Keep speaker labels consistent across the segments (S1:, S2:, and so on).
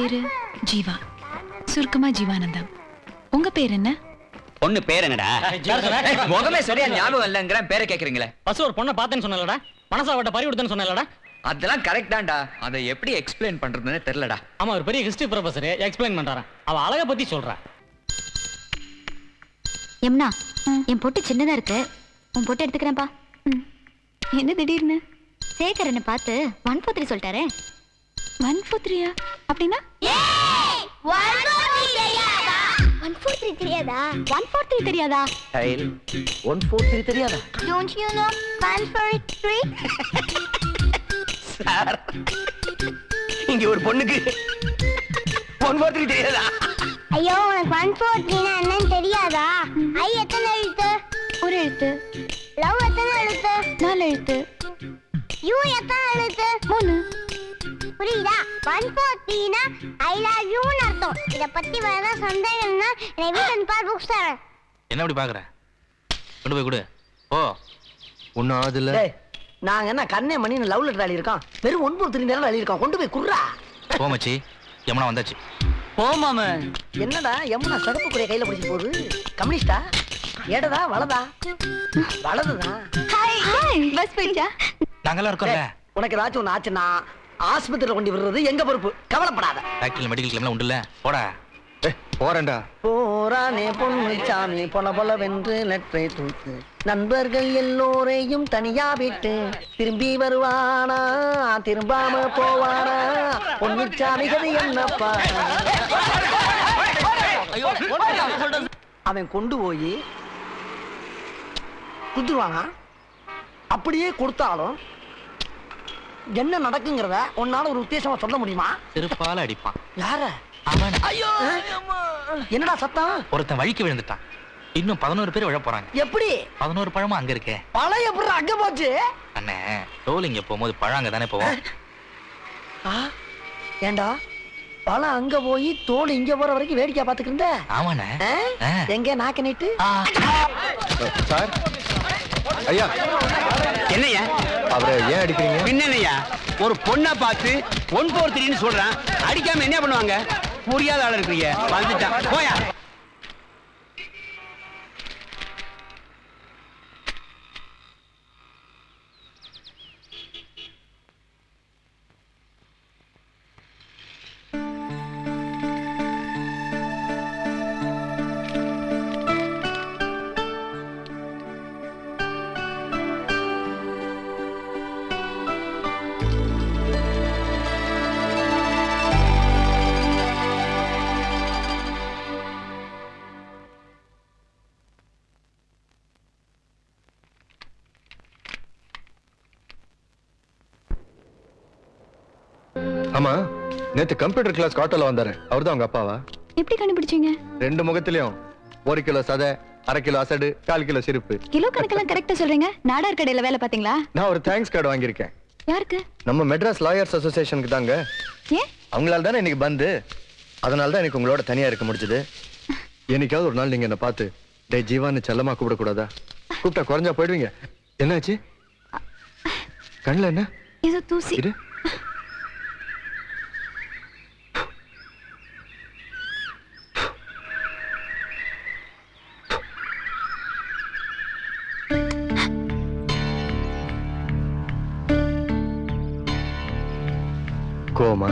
S1: பேரு ஜீவா, சுருக்கமா ஜீவானந்தம். உங்க பேர் என்ன?
S2: பொண்ணு பேர் என்னடா?
S3: முகமே சரியா ஞாபகம் இல்லங்கிற பேரை கேக்குறீங்களே.
S4: பஸ் ஒரு பொண்ணை பார்த்தேன்னு சொன்னலடா, மனசாவட்ட பறி கொடுத்தேன்னு சொன்னலடா.
S3: அதெல்லாம் கரெக்ட் தான்டா. அதை எப்படி எக்ஸ்பிளைன் பண்றதுன்னு தெரியலடா.
S4: ஆமா, ஒரு பெரிய ஹிஸ்டரி ப்ரொஃபசர் எக்ஸ்பிளைன் பண்றான். அவ அழக பத்தி சொல்றா.
S5: யமுனா, என் பொட்டு சின்னதா இருக்கு, உன் பொட்டு எடுத்துக்கிறேன்ப்பா.
S1: என்ன திடீர்னு?
S5: சேகர் என்ன பார்த்து 143 சொல்லிட்டாரே.
S1: 143 அப்படின்னா
S5: 143 தெரியாதா? 143 தெரியாதா?
S3: 143 தெரியாதா?
S5: Don't you know 143?
S3: சார், இங்க ஒரு பொண்ணுக்கு 143 தெரியாதா?
S5: ஐயோ, உனக்கு 143 என்னன்னு தெரியாதா? ஐ எத்தனை எழுத்து?
S1: ஒரு எழுத்து.
S5: லவ் எத்தனை எழுத்து?
S1: 4 எழுத்து.
S5: யூ எத்தனை எழுத்து?
S1: 3.
S5: புரியுதா? 143 ஐ லவ் யூன்னு அர்த்தம். இத பத்தி வேற சந்தேகம்னா என்னை வீட்டுல பார் புக்ஸ் தரேன்.
S6: என்ன அப்படி பாக்குற? கொண்டு போய் கொடு. ஓ,
S7: ஒன்னும் ஆகுதுல்ல.
S8: நாங்க என்ன கண்ணே மணின்னு லவ் லெட்டர் எழுதி இருக்கோம். வெறும் 143 நேரம் எழுதி இருக்கோம். கொண்டு போய் குர்ரா.
S6: போ மச்சி, யமுனா வந்தாச்சு.
S8: போமாம. என்னடா யமுனா சகப்பு குறைய கையில பிடிச்சி போகுது? கம்யூனிஸ்டா? ஏடதா வலதா? வலதுதான்.
S1: ஹாய், பஸ் போயிடுச்சா?
S6: நாங்கெல்லாம் இருக்கோம்ல.
S8: உனக்கு ஏதாச்சும் ஒண்ணு ஆச்சுன்னா ஆஸ்பத்திரியில கொண்டு விடுறது எங்க பொறுப்பு. கவலைப்படாத.
S6: ஃபேக்டரியில மெடிக்கல் கிளம்லாம் உண்டுல்ல. போடா.
S7: போறேன்டா.
S8: போரானே பொண்ணு சாமி பொல பொல வென்று லெட்டரை தூத்து நண்பர்கள் எல்லோரையும் தனியா விட்டு திரும்பி வருவானா திரும்பாம போவானா பொண்ணு சாமிகள் என்னப்பா. அவன் கொண்டு போய் குத்துவாங்க. அப்படியே கொடுத்தாலும் என்ன நடக்குங்கிறத உன்னால ஒரு உத்தேசமா சொல்ல முடியுமா?
S6: செருப்பால அடிப்பான்.
S8: யார?
S6: அவன்.
S8: ஐயோ, என்னடா சத்தம்?
S6: ஒருத்தன் வழிக்கு விழுந்துட்டான். இன்னும் 11 பேர் விழ போறாங்க.
S8: எப்படி?
S6: 11 பழமும் அங்க இருக்கே.
S8: பழம் எப்படி அங்க போச்சு?
S6: அண்ணே, டோல் இங்க போகும்போது பழம் அங்க தானே போவோம்.
S8: ஏண்டா பழம் அங்க போய் தோல் இங்க போற வரைக்கும் வேடிக்கை பாத்துக்கிட்ட?
S6: ஆமாண்ணே.
S8: எங்க நாக்க நீட்டு?
S7: சார், ஐயா
S2: என்னையா
S7: அவரை ஏன் அடிக்கிறீங்க?
S2: என்னையா ஒரு பொண்ணை பார்த்து 143 சொல்றான், அடிக்காம என்ன பண்ணுவாங்க? புரியாத ஆள் இருக்கிறீங்க. வந்துட்டான் போயா.
S7: ஆமா, நேத்து கம்ப்யூட்டர் கிளாஸ் ஆட்டோல வந்தாரு. அவர்தான் உங்க அப்பாவா?
S1: எப்படி கண்டுபிடிச்சீங்க?
S7: 2 முகத்திலயும் 1 கிலோ சதை, 1/2 கிலோ அசடு, 1/4 கிலோ சிரிப்பு.
S1: கிலோ கணக்கெல்லாம் கரெக்டா சொல்றீங்க. நாடார் கடையில வேலை பாத்தீங்களா?
S7: நான் ஒரு தேங்க்ஸ் கார்டு வாங்கியிருக்கேன்.
S1: யாருக்கு?
S7: நம்ம மெட்ராஸ் லாயர்ஸ் அசோசியேஷனுக்கு தாங்க.
S1: ஏன்?
S7: அவங்களால தானே இன்னைக்கு பந்து. அதனால தான் எனக்கு உங்களோட தனியா இருக்க முடிஞ்சது. என்னைக்காவது ஒரு நாள் நீங்க என்ன பார்த்து டே ஜீவான்னு செல்லமா கூப்பிடக்கூடாதா? கூப்பிட்டா குறைஞ்சா போயிடுவீங்க. என்னாச்சு? கண்ணுல என்ன?
S1: ஏதோ தூசி.
S7: இரு. கோமா,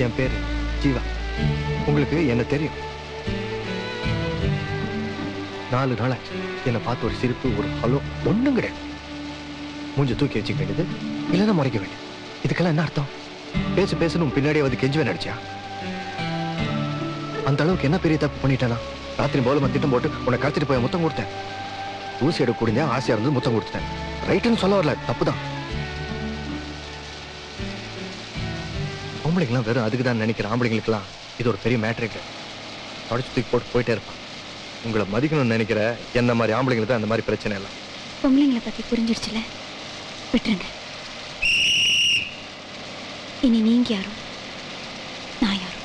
S7: என் பேரு ஜீவா. உங்களுக்கு என்ன தெரியும்? 4 நாளாச்சு என்னை பார்த்து ஒரு சிரிப்பு, ஒரு ஹலோ ஒண்ணும் கிடையாது. மூஞ்ச தூக்கி வச்சுக்க வேண்டியது, இல்லைன்னா முறைக்க வேண்டியது. இதுக்கெல்லாம் என்ன அர்த்தம்? பேசுன்னு பின்னாடியே வந்து கெஞ்சுவே நடிச்சா? அந்த அளவுக்கு என்ன பெரிய தப்பு பண்ணிட்டேனா? ராத்திரி போல திட்டம் போட்டு உன்னை கடத்திட்டு போய் முத்தம் கொடுத்தேன். ஊசி எடுக்க கூடிய ஆசையா இருந்து முத்தம் கொடுத்தேன். ரைட்டுன்னு சொல்ல வரல, தப்புதான். ஆம்பளைங்கெல்லாம் வெறும் அதுக்கு தான் நினைக்கிற ஆம்பளைங்களுக்கெல்லாம் இது ஒரு பெரிய மேட்டர் இல்லை. தொடச்சு தூக்கி போட்டு போயிட்டே இருப்பான். உங்களை மதிக்கணும்னு நினைக்கிற என்ன மாதிரி ஆம்பளைங்களுக்கு தான் அந்த மாதிரி பிரச்சனை இல்லை.
S1: பொம்பளைங்களை பத்தி புரிஞ்சிடுச்சுல, விட்டுருங்க. இனி நீங்க யாரும், நான் யாரும்.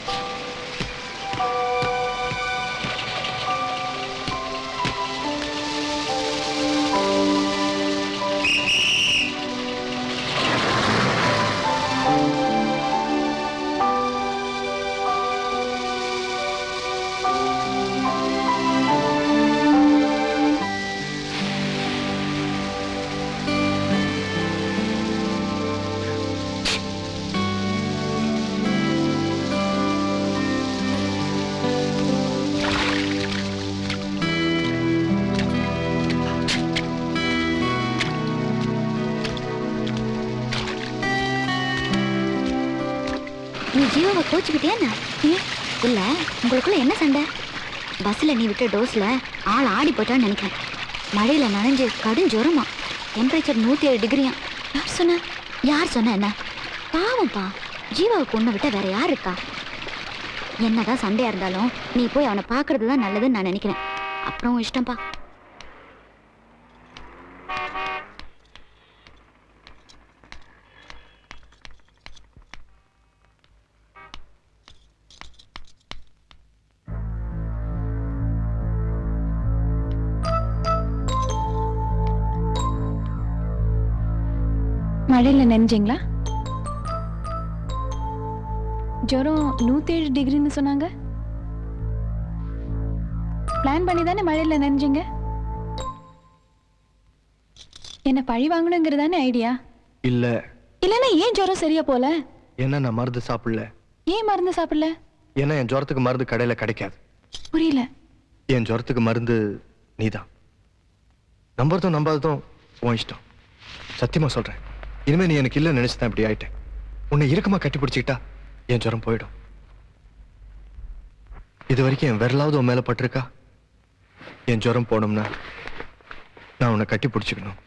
S5: நீ ஜீவாவை கோச்சுக்கிட்டே இல்ல, உங்களுக்குள்ள என்ன சண்டை? பஸ்ல நீ விட்ட டோஸ்ல ஆள் ஆடி போட்டான்னு நினைக்கிறேன். மழையில நனைஞ்சு கடும் ஜுரமா, டெம்பரேச்சர் 107 டிகிரியா. யார் சொன்ன என்ன? பாவம்ப்பா, ஜீவாவுக்கு உன்னை விட்ட வேற யார் இருக்கா? என்னதான் சண்டையா இருந்தாலும் நீ போய் அவனை பாக்குறது தான் நல்லதுன்னு நான் நினைக்கிறேன். அப்புறம் இஷ்டம்பா.
S1: மழையில நனைஞ்சிங்களா? ஜுரம் 107 டிகிரின்னு சொன்னாங்க. பிளான் பண்ணி தானே மழையில நனைஞ்சிங்க? என்ன பழி வாங்கணுங்கிறதானே ஐடியா?
S7: இல்ல.
S1: இல்லன்னா ஏன் ஜுரம் சரியா போல?
S7: என்ன நான் மருந்து சாப்பிடல.
S1: ஏன் மருந்து சாப்பிடல?
S7: ஏன்னா என் ஜுரத்துக்கு மருந்து கடையில கிடைக்காது.
S1: புரியல.
S7: என் ஜுரத்துக்கு மருந்து நீதான். நம்புறதும் நம்பாததும் உன் இஷ்டம். சத்தியமா சொல்றேன், இனிமே நீ எனக்கு இல்ல நினைச்சுதான் இப்படி ஆயிட்டேன். உன்னை இறுக்கமா கட்டி பிடிச்சிக்கிட்டா என் ஜுரம் போயிடும். இது வரைக்கும் என் விரலாவது உன் மேல பட்டிருக்கா? என் ஜுரம் போனோம்னா நான் உன்னை கட்டி பிடிச்சிக்கணும்.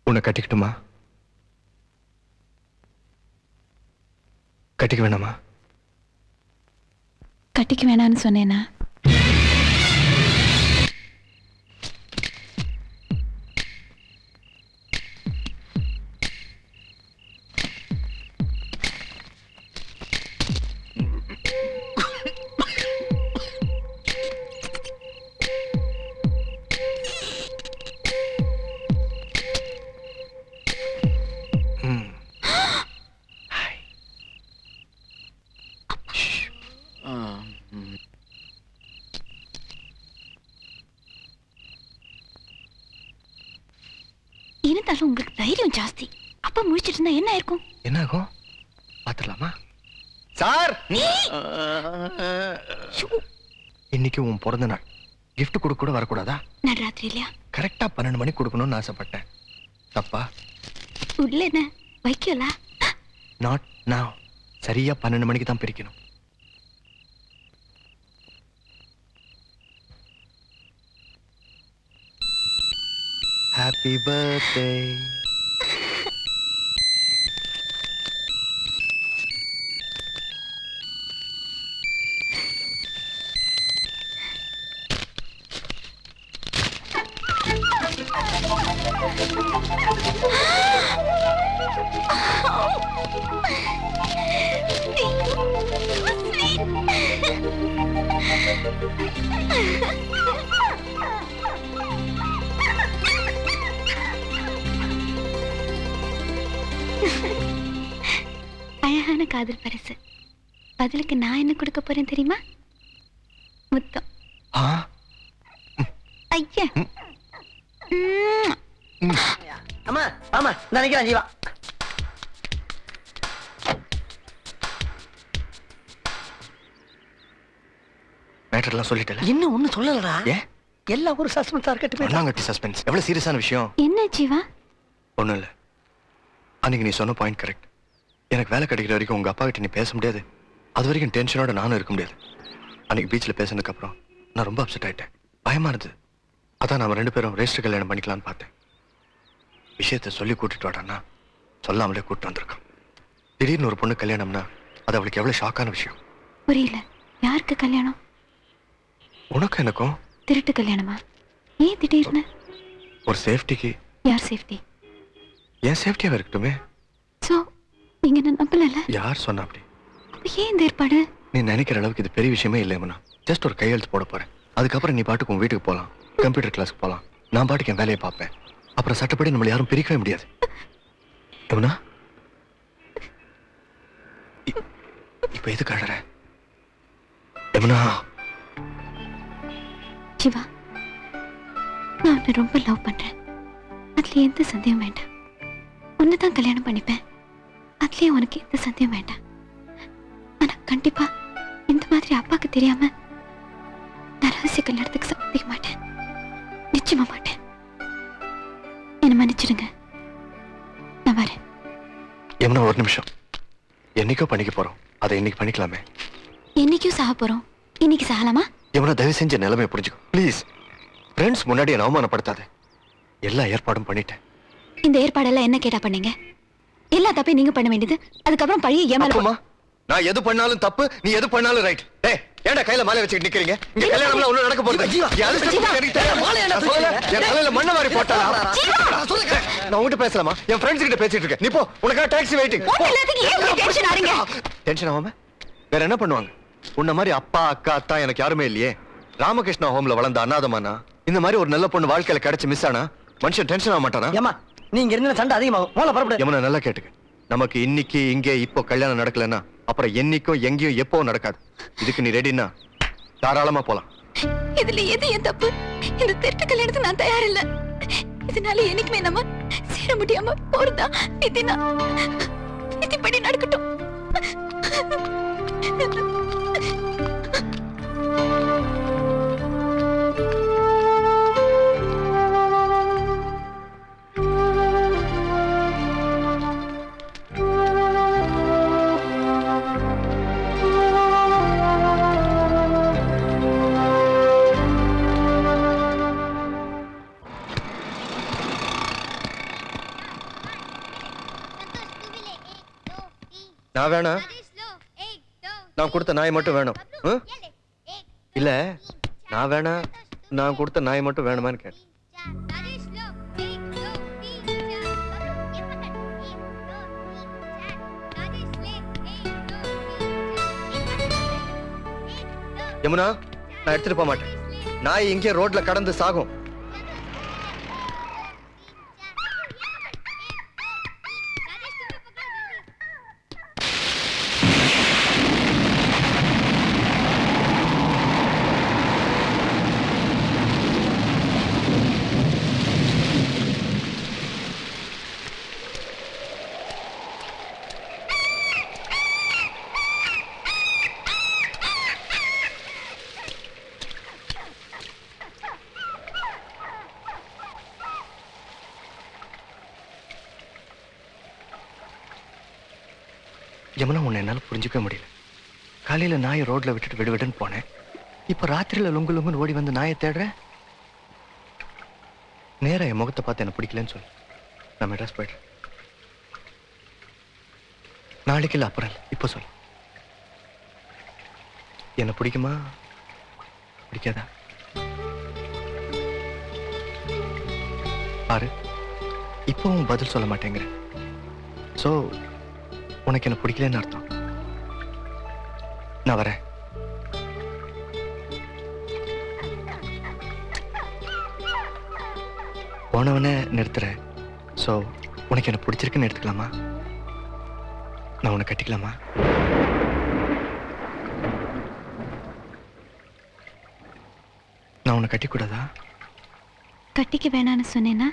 S7: உன்னை கட்டிக்கிட்டுமா? கட்டிக்க வேணாமா?
S1: கட்டிக்க வேணான்னு சொன்னேனா? இருந்தாலும் உங்களுக்கு தைரியம் ஜாஸ்தி. அப்ப முழிச்சிட்டு இருந்தா என்ன இருக்கும்?
S7: என்ன ஆகும் பாத்துடலாமா? சார், இன்னைக்கு உன் பிறந்த நாள். கிஃப்ட் கொடுக்க கூட வரக்கூடாதா?
S1: நடுராத்திரி இல்லையா?
S7: கரெக்டா 12 மணிக்கு கொடுக்கணும்னு ஆசைப்பட்டேன். தப்பா?
S1: உள்ள என்ன வைக்கல?
S7: Not now. சரியா 12 மணிக்கு தான் பிரிக்கணும். Happy birthday.
S1: அழகான காதல் பரிசு. பதிலுக்கு நான் என்ன கொடுக்க போறேன் தெரியுமா? முத்தம். ஐயா,
S8: அம்மா ஆமா நினைக்கிறேன் ஜீவா.
S7: மேட்டர்லாம் சொல்லிட்டல
S8: இன்னும் ஒண்ணு சொல்லலடா.
S7: ஏன்
S8: எல்லாம் ஒரு சஸ்பென்ஸா இருக்கட்டும்.
S7: ஒன்னாங்கட்டி சஸ்பென்ஸ் எவ்வளவு சீரியஸான விஷயம்.
S1: என்ன ஜீவா?
S7: ஒண்ணும் இல்ல, அன்னைக்கு நீ சொன்ன பாயிண்ட் கரெக்ட். எனக்கு வேலை கிடைக்கிற வரைக்கும் உங்க அப்பா கிட்ட நீ பேச முடியாது. அது வரைக்கும் டென்ஷனோட நானும் இருக்க முடியாது. அன்னைக்கு பீச்சில் பேசினதுக்கு அப்புறம் நான் ரொம்ப அப்செட் ஆயிட்டேன். பயமா இருந்தது. அதான் நம்ம 2 பேரும் ரெஜிஸ்டர் கல்யாணம் பண்ணிக்கலாம்னு பார்த்தேன். விஷயத்த சொல்லி கூட்டிட்டு வாடான்னா சொல்லாமலே கூட்டிட்டு வந்திருக்கான். திடீர்னு ஒரு பொண்ணு கல்யாணம்னா அது அவளுக்கு எவ்வளவு ஷாக்கான விஷயம்.
S1: புரியல. யாருக்கு கல்யாணம்?
S7: உனக்கும் எனக்கும்.
S1: திருட்டு கல்யாணமா? ஏன் திடீர்னு?
S7: ஒரு சேஃப்டிக்கு.
S1: யார் சேஃப்டி?
S7: என் சேஃப்டியாக இருக்கட்டுமே.
S1: சோ நீங்க என்ன நம்பல?
S7: யார் சொன்னா அப்படி?
S1: அப்ப ஏன் இந்த ஏற்பாடு?
S7: நீ நினைக்கிற அளவுக்கு இது பெரிய விஷயமே இல்லையம்மா. ஜஸ்ட் ஒரு கையெழுத்து போட போறேன். அதுக்கப்புறம் நீ பாட்டுக்கு உன் வீட்டுக்கு போகலாம், கம்ப்யூட்டர் கிளாஸ்க்கு போகலாம். நான் பாட்டுக்கு என் வேலையை பார்ப்பேன். அப்புறம் சட்டப்படி நம்மளை யாரும் பிரிக்கவே முடியாது. யமுனா, இப்ப எதுக்கு அழற? யமுனா.
S1: சிவா, நான் உன்னை ரொம்ப லவ் பண்றேன். அதுல எந்த சந்தேகம் வேண்டாம். உன்னைதான் கல்யாணம் பண்ணிப்பேன். அதுலயே உனக்கு எந்த சந்தேகம் வேண்டாம். ஆனா கண்டிப்பா இந்த மாதிரி அப்பாக்கு தெரியாம நான் ரகசிய கல்யாணத்துக்கு சம்மதிக்க மாட்டேன். நிச்சயமா மாட்டேன். என்ன மன்னிச்சிடுங்க. நான் வரேன்.
S7: யமுனா, ஒரு நிமிஷம். என்னைக்கோ பண்ணிக்க போறோம், அதை இன்னைக்கு பண்ணிக்கலாமே.
S1: என்னைக்கும் சாக போறோம், இன்னைக்கு சாகலாமா?
S7: யமுனா, தயவு செஞ்ச நிலைமையை புரிஞ்சுக்கோ ப்ளீஸ். ஃப்ரெண்ட்ஸ் முன்னாடி என்ன அவமானப்படுத்தாத. எல்லா ஏற்பாடும் பண்ணிட்டேன்.
S1: இந்த ஏற்பாடெல்லாம் என்ன கேட்டா பண்ணீங்க? எல்லா தப்பையும் நீங்க பண்ண வேண்டியது. அதுக்கப்புறம் பழிய ஏமாலுமா?
S7: நான் எது பண்ணாலும் தப்பு, நீ எது பண்ணாலும் ரைட். டேய், ஏன்டா கையில மாலை வச்சுட்டு நிக்கிறீங்க? இங்க கல்யாணம்லாம் ஒண்ணும் நடக்க போறது. என் தலையில மண்ணை வாரி போட்டாளா? நான் உன்கிட்ட பேசலாமா? என் ஃப்ரெண்ட்ஸ் கிட்ட பேசிட்டு இருக்கேன். நீ போ, உனக்காக டாக்ஸி வெயிட்டிங். டென்ஷன் ஆகாம வேற என்ன பண்ணுவாங்க? உன்ன மாதிரி அப்பா அக்கா அத்தா எனக்கு யாருமே இல்லையே. ராமகிருஷ்ணா ஹோம்ல வளர்ந்த அனாதமானா இந்த மாதிரி ஒரு நல்ல பொண்ணு வாழ்க்கையில கிடைச்சு மிஸ் ஆனா மனுஷன் டென்ஷன் ஆக மாட்டானா?
S8: ஏமா நீங்க இருந்த சண்டை அதிகமாகும். மூளை பரப்படு.
S7: யமுனா, நல்லா கேட்டுக்க. நமக்கு இன்னைக்கு இங்கே இப்போ கல்யாணம் நடக்கலன்னா அப்புறம் என்னைக்கும் எங்கேயும் எப்போ நடக்காது. இதுக்கு நீ ரெடினா தாராளமா போலாம்.
S1: இதுல எது என் தப்பு? இந்த திருட்டு கல்யாணத்துக்கு நான் தயார் இல்ல. இதனால என்னைக்குமே நம்ம சேர முடியாம போறதா விதினா விதிப்படி நடக்கட்டும்.
S7: நான் வேணாம், நான் கொடுத்த நாய் மட்டும் வேணும். இல்ல, நான் வேணாம், நான் கொடுத்த நாய் மட்டும் வேணுமான்னு கேட்டேன். யமுனா, நான் எடுத்துட்டு போக மாட்டேன். நாய் இங்கே ரோட்ல கடந்து சாகும். யமுனா, உன்னை என்னால புரிஞ்சுக்க முடியல. காலையில நாயை ரோட்ல விட்டுட்டு விடுவிடுன்னு போனேன். இப்ப ராத்திரியில லுங்கு லுங்குன்னு ஓடி வந்து நாயை தேடுறேன். நேரா என் முகத்தை பார்த்து என்ன பிடிக்கலன்னு சொல்லு. நான் மெட்ராஸ் போயிடுறேன். நாளைக்கு இல்லை, அப்புறம் இல்லை, இப்போ சொல்லு. என்ன பிடிக்குமா பிடிக்காதா? பாரு, இப்பவும் பதில் சொல்ல மாட்டேங்கிற. சோ உனக்கு என்ன பிடிக்கலன்னு அர்த்தம். நான் வரேன். போனவனே நிறுத்துற. சோ உனக்கு என்ன பிடிச்சிருக்குன்னு எடுத்துக்கலாமா? நான் உன்னை கட்டிக்கலாமா? நான் உன்னை கட்டிக்கூடாதா?
S1: கட்டிக்க வேணான்னு சொன்னேன்னா